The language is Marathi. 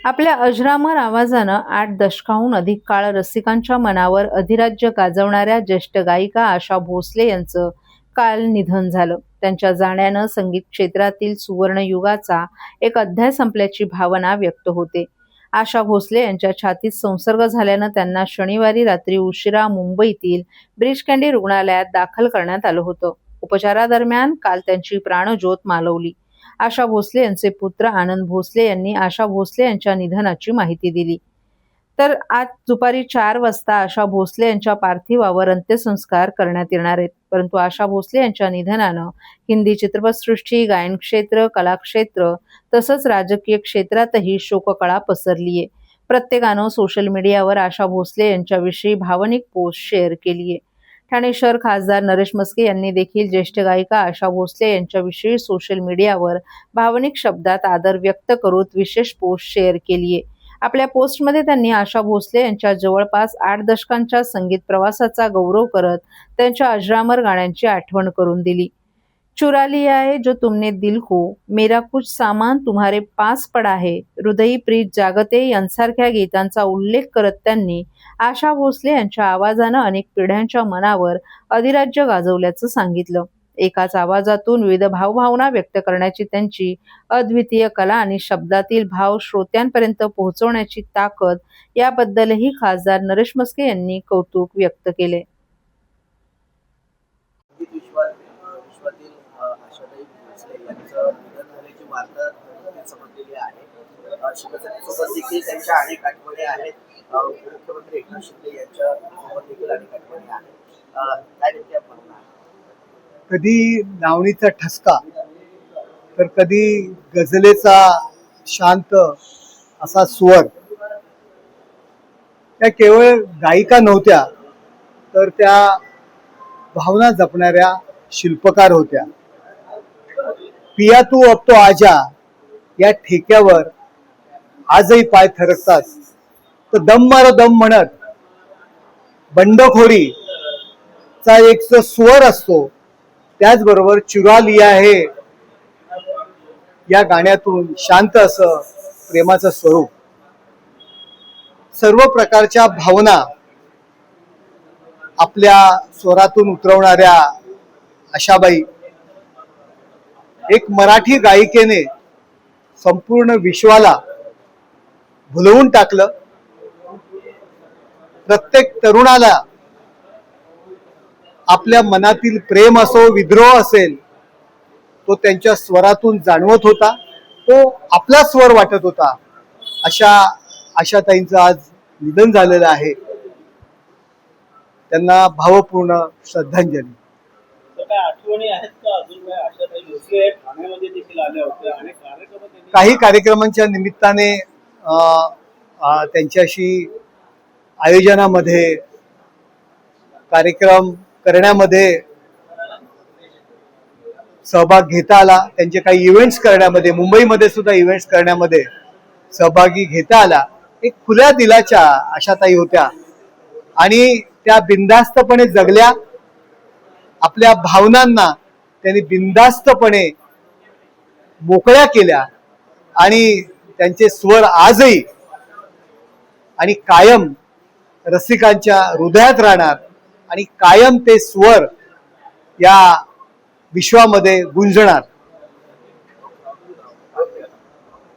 आपल्या अजरामर आवाजानं 8 दशकाहून अधिक काळ रसिकांच्या मनावर अधिराज्य गाजवणाऱ्या ज्येष्ठ गायिका आशा भोसले यांचं काल निधन झालं. त्यांच्या जाण्यानं संगीत क्षेत्रातील सुवर्णयुगाचा एक अध्याय संपल्याची भावना व्यक्त होते. आशा भोसले यांच्या छातीत संसर्ग झाल्यानं त्यांना शनिवारी रात्री उशिरा मुंबईतील ब्रीच कँडी रुग्णालयात दाखल करण्यात आलं होतं. उपचारादरम्यान काल त्यांची प्राणज्योत मालवली. आशा भोसले यांचे पुत्र आनंद भोसले यांनी आशा भोसले यांच्या निधनाची माहिती दिली. तर आज दुपारी 4 वाजता आशा भोसले यांच्या पार्थिवावर अंत्यसंस्कार करण्यात येणार आहेत. परंतु आशा भोसले यांच्या निधनानं हिंदी चित्रपटसृष्टी, गायन क्षेत्र, कलाक्षेत्र तसंच राजकीय क्षेत्रातही शोककळा पसरली आहे. प्रत्येकानं सोशल मीडियावर आशा भोसले यांच्याविषयी भावनिक पोस्ट शेअर केली आहे. ठाणे शहर खासदार नरेश म्हस्के यांनी देखील ज्येष्ठ गायिका आशा भोसले यांच्याविषयी सोशल मीडियावर भावनिक शब्दात आदर व्यक्त करत विशेष पोस्ट शेअर केली आहे. आपल्या पोस्टमध्ये त्यांनी आशा भोसले यांच्या जवळपास 8 दशकांच्या संगीत प्रवासाचा गौरव करत त्यांच्या अजरामर गाण्यांची आठवण करून दिली. चुरा लिया है जो तुमने दिल को, मेरा कुछ सामान तुम्हारे पास पडा है, हृदयी प्रीत जागते यांसारख्या गीतांचा उल्लेख करत त्यांनी आशा भोसले यांच्या आवाजानं अनेक पिढ्यांच्या मनावर अधिराज्य गाजवल्याचं सांगितलं. एकाच आवाजातून विविध भावभावना व्यक्त करण्याची त्यांची अद्वितीय कला आणि शब्दातील भाव श्रोत्यांपर्यंत पोहोचवण्याची ताकद याबद्दलही खासदार नरेश म्हस्के यांनी कौतुक व्यक्त केले. आशाताई भोसले यांचं निधन झाल्याची वार्ता समजलेली आहे. शिवसेनेसोबत देखील त्यांच्या अनेक आठवणी आहेत. मुख्यमंत्री एकनाथ शिंदे यांच्या सोबत देखील अनेक आठवणी आहेत. काय नेमक्या भावना? कधी लावणीचा ठसका तर कधी गझलेचा शांत असा स्वर. त्या केवळ गायिका नव्हत्या तर त्या भावना जपणाऱ्या शिल्पकार होत्या. पिया तू अब तो आजा या ठेक्यावर आजही पाय थरकतात. तर दम मारो दम म्हणत बंडखोरीचा एक जो स्वर असतो, त्याचबरोबर चुरा लिया है या गाण्यातून शांत असं प्रेमाचं स्वरूप, सर्व प्रकारच्या भावना आपल्या स्वरातून उतरवणाऱ्या आशाबाई, एक मराठी गायिकेने संपूर्ण विश्वाला भुलवून टाकलं. प्रत्येक तरुणाला आपल्या मनातील प्रेम असो, विद्रोह असेल, तो त्यांच्या स्वरातून जाणवत होता. तो आपला स्वर वाटत होता. अशा आशाताईंचं आज निधन झालेलं आहे. त्यांना भावपूर्ण श्रद्धांजली. काही कार्यक्रमांच्या निमित्ताने त्यांच्याशी आयोजनामध्ये, कार्यक्रम करण्यामध्ये सहभाग घेता आला. त्यांचे काही इव्हेंट्स करण्यामध्ये, मुंबईमध्ये सुद्धा इव्हेंट्स करण्यामध्ये सहभागी घेता आला. एक खुल्या दिलाच्या आशाताई होत्या आणि त्या बिनधास्तपणे जगल्या. आपल्या भावनांना त्यांनी बिनधास्तपणे मोकळ्या केल्या आणि त्यांचे स्वर आजही आणि कायम रसिकांच्या हृदयात राहणार आणि कायम ते स्वर या विश्वामध्ये गुंजणार.